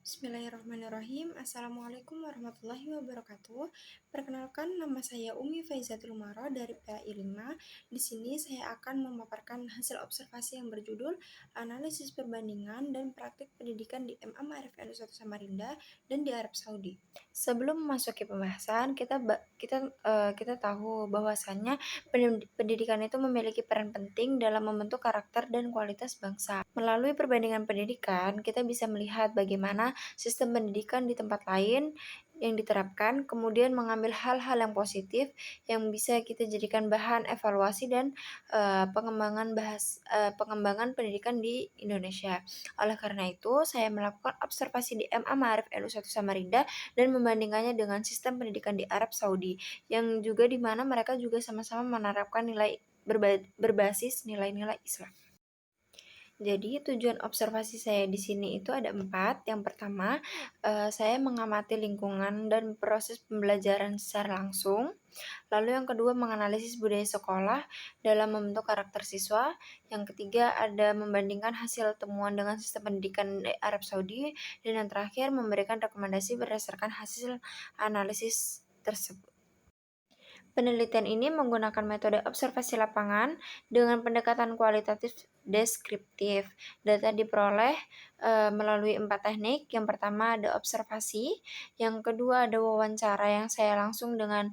Bismillahirrahmanirrahim. Assalamualaikum warahmatullahi wabarakatuh. Perkenalkan, nama saya Umi Faizatul Umaro dari PAI 5. Di sini saya akan memaparkan hasil observasi yang berjudul Analisis Perbandingan dan Praktik Pendidikan di MA Ma'arif NU1 Samarinda dan di Arab Saudi. Sebelum memasuki pembahasan, kita tahu bahwasannya pendidikan itu memiliki peran penting dalam membentuk karakter dan kualitas bangsa. Melalui perbandingan pendidikan, kita bisa melihat bagaimana sistem pendidikan di tempat lain yang diterapkan, kemudian mengambil hal-hal yang positif yang bisa kita jadikan bahan evaluasi dan pengembangan pendidikan di Indonesia. Oleh karena itu, saya melakukan observasi di MA Ma'arif NU1 Samarinda dan membandingkannya dengan sistem pendidikan di Arab Saudi, yang juga di mana mereka juga sama-sama menerapkan nilai berbasis nilai-nilai Islam. Jadi tujuan observasi saya di sini itu ada 4. Yang pertama, saya mengamati lingkungan dan proses pembelajaran secara langsung. Lalu yang kedua, menganalisis budaya sekolah dalam membentuk karakter siswa. Yang ketiga, ada membandingkan hasil temuan dengan sistem pendidikan di Arab Saudi. Dan yang terakhir, memberikan rekomendasi berdasarkan hasil analisis tersebut. Penelitian ini menggunakan metode observasi lapangan dengan pendekatan kualitatif deskriptif. Data diperoleh melalui 4 teknik. Yang pertama ada observasi, yang kedua ada wawancara yang saya langsung dengan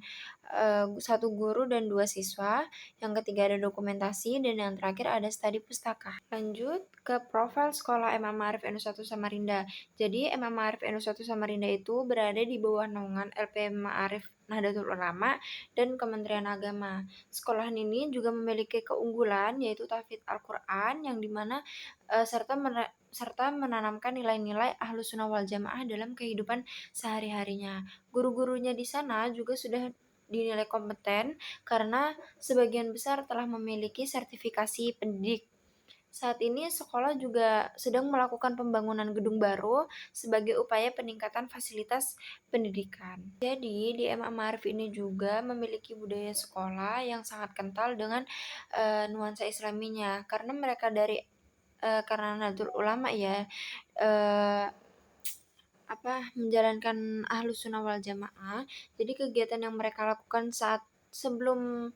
satu guru dan 2 siswa, yang ketiga ada dokumentasi, dan yang terakhir ada studi pustaka. Lanjut ke profil sekolah MA Ma'arif NU1 Samarinda. Jadi MA Ma'arif NU1 Samarinda itu berada di bawah naungan LP Ma'arif Nahdlatul Ulama dan Kementerian Agama. Sekolah ini juga memiliki keunggulan yaitu tahfidz Al-Qur'an yang dimana serta menanamkan nilai-nilai Ahlus Sunnah wal Jamaah dalam kehidupan sehari-harinya. Guru-gurunya di sana juga sudah dinilai kompeten karena sebagian besar telah memiliki sertifikasi pendidik. Saat ini sekolah juga sedang melakukan pembangunan gedung baru sebagai upaya peningkatan fasilitas pendidikan. Jadi di MA Ma'arif ini juga memiliki budaya sekolah yang sangat kental dengan nuansa islaminya karena mereka karena Nahdlatul Ulama ya, eee, menjalankan Ahlus Sunnah wal Jamaah. Jadi kegiatan yang mereka lakukan saat sebelum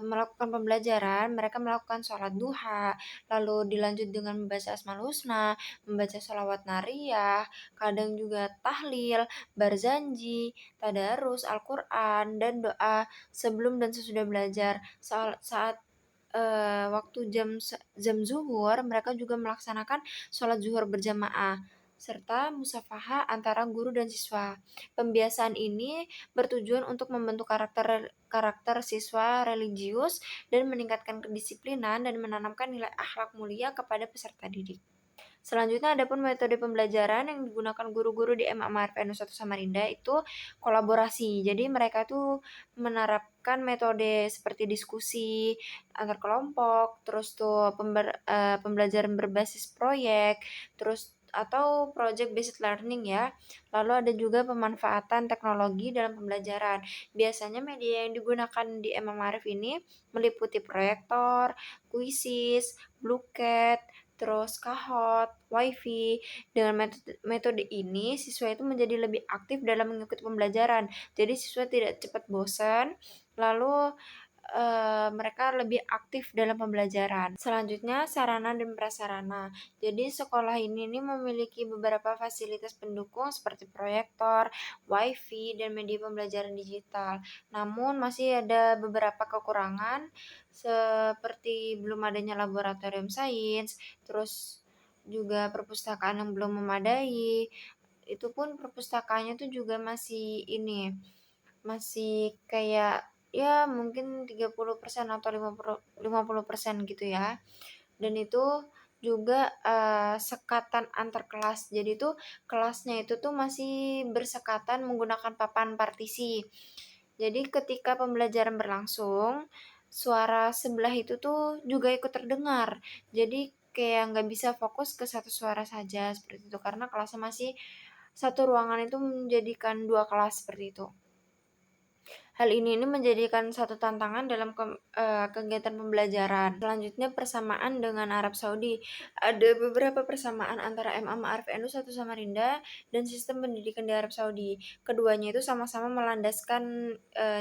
melakukan pembelajaran, mereka melakukan sholat duha, lalu dilanjut dengan membaca Asmaul Husna, membaca sholawat nariyah, kadang juga tahlil, barzanji, tadarus, Al-Qur'an, dan doa sebelum dan sesudah belajar. Saat waktu jam zuhur, mereka juga melaksanakan sholat zuhur berjamaah serta musafahah antara guru dan siswa. Pembiasaan ini bertujuan untuk membentuk karakter siswa religius dan meningkatkan kedisiplinan dan menanamkan nilai akhlak mulia kepada peserta didik. Selanjutnya adapun metode pembelajaran yang digunakan guru-guru di MA Ma'arif NU1 Samarinda itu kolaborasi. Jadi mereka tuh menerapkan metode seperti diskusi antar kelompok, terus tuh pembelajaran berbasis proyek, terus atau project based learning ya. Lalu ada juga pemanfaatan teknologi dalam pembelajaran. Biasanya media yang digunakan di MA Ma'arif ini meliputi proyektor, kuisis, Bluecat, terus Kahoot, WiFi. Dengan metode ini, siswa itu menjadi lebih aktif dalam mengikuti pembelajaran. Jadi siswa tidak cepat bosan, lalu mereka lebih aktif dalam pembelajaran. Selanjutnya, sarana dan prasarana. Jadi sekolah ini memiliki beberapa fasilitas pendukung seperti proyektor, WiFi, dan media pembelajaran digital. Namun masih ada beberapa kekurangan seperti belum adanya laboratorium sains, terus juga perpustakaan yang belum memadai. Itu pun perpustakaannya tuh juga masih kayak ya mungkin 30% atau 50% gitu ya. Dan itu juga sekatan antar kelas. Jadi tuh kelasnya itu tuh masih bersekatan menggunakan papan partisi. Jadi ketika pembelajaran berlangsung, suara sebelah itu tuh juga ikut terdengar. Jadi kayak nggak bisa fokus ke satu suara saja seperti itu karena kelasnya masih satu ruangan itu menjadikan 2 kelas seperti itu. Hal ini menjadikan satu tantangan dalam kegiatan pembelajaran. Selanjutnya persamaan dengan Arab Saudi. Ada beberapa persamaan antara MA Ma'arif NU Satu Samarinda dan sistem pendidikan di Arab Saudi. Keduanya itu sama-sama melandaskan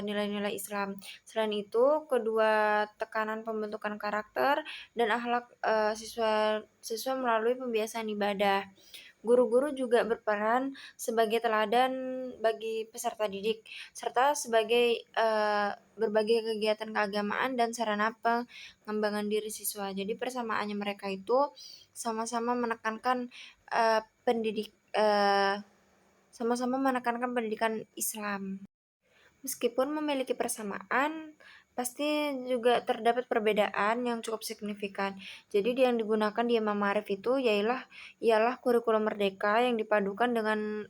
nilai-nilai Islam. Selain itu, kedua tekanan pembentukan karakter dan akhlak siswa siswa melalui pembiasaan ibadah. Guru-guru juga berperan sebagai teladan bagi peserta didik, serta sebagai berbagai kegiatan keagamaan dan sarana pengembangan diri siswa. Jadi persamaannya mereka itu sama-sama menekankan sama-sama menekankan pendidikan Islam. Meskipun memiliki persamaan, pasti juga terdapat perbedaan yang cukup signifikan. Jadi yang digunakan di Imam Ma'arif itu ialah kurikulum merdeka yang dipadukan dengan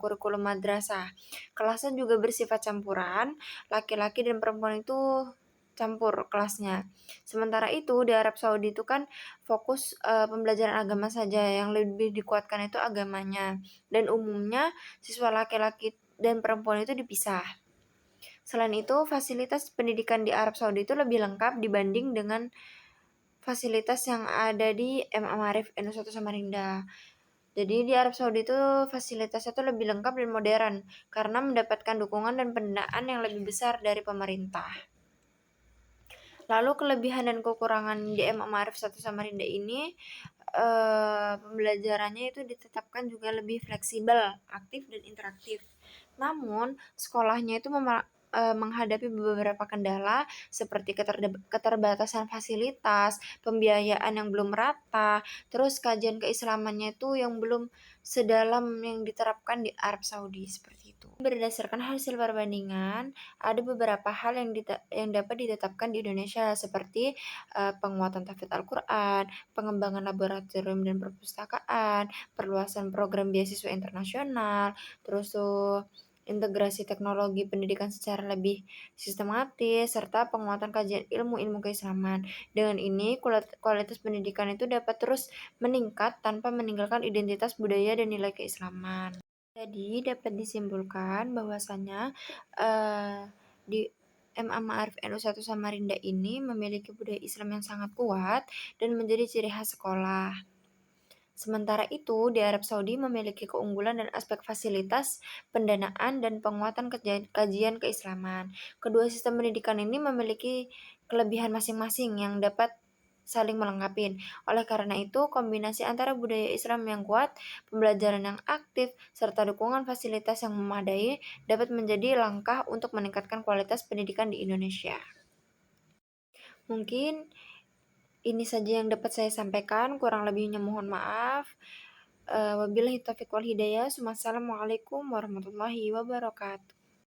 kurikulum madrasah. Kelasnya juga bersifat campuran, laki-laki dan perempuan itu campur kelasnya. Sementara itu di Arab Saudi itu kan fokus pembelajaran agama saja, yang lebih dikuatkan itu agamanya. Dan umumnya siswa laki-laki dan perempuan itu dipisah. Selain itu, fasilitas pendidikan di Arab Saudi itu lebih lengkap dibanding dengan fasilitas yang ada di MA Maarif NU1 Samarinda. Jadi di Arab Saudi itu fasilitasnya itu lebih lengkap dan modern karena mendapatkan dukungan dan pendanaan yang lebih besar dari pemerintah. Lalu kelebihan dan kekurangan di MA Maarif 1 Samarinda ini, pembelajarannya itu ditetapkan juga lebih fleksibel, aktif, dan interaktif. Namun, sekolahnya itu menghadapi beberapa kendala seperti keterbatasan fasilitas, pembiayaan yang belum merata, terus kajian keislamannya itu yang belum sedalam yang diterapkan di Arab Saudi, seperti itu. Berdasarkan hasil perbandingan, ada beberapa hal yang dapat ditetapkan di Indonesia seperti penguatan tahfidz Al-Qur'an, pengembangan laboratorium dan perpustakaan, perluasan program beasiswa internasional, terus tuh integrasi teknologi pendidikan secara lebih sistematis, serta penguatan kajian ilmu-ilmu keislaman. Dengan ini, kualitas pendidikan itu dapat terus meningkat tanpa meninggalkan identitas budaya dan nilai keislaman. Jadi dapat disimpulkan bahwasanya di MA Ma'arif NU1 Samarinda ini memiliki budaya Islam yang sangat kuat dan menjadi ciri khas sekolah. Sementara itu, di Arab Saudi memiliki keunggulan dan aspek fasilitas, pendanaan, dan penguatan kajian keislaman. Kedua sistem pendidikan ini memiliki kelebihan masing-masing yang dapat saling melengkapi. Oleh karena itu, kombinasi antara budaya Islam yang kuat, pembelajaran yang aktif, serta dukungan fasilitas yang memadai dapat menjadi langkah untuk meningkatkan kualitas pendidikan di Indonesia. Mungkin ini saja yang dapat saya sampaikan, kurang lebihnya mohon maaf. Wabillahi taufiq wal hidayah. Wassalamualaikum warahmatullahi wabarakatuh.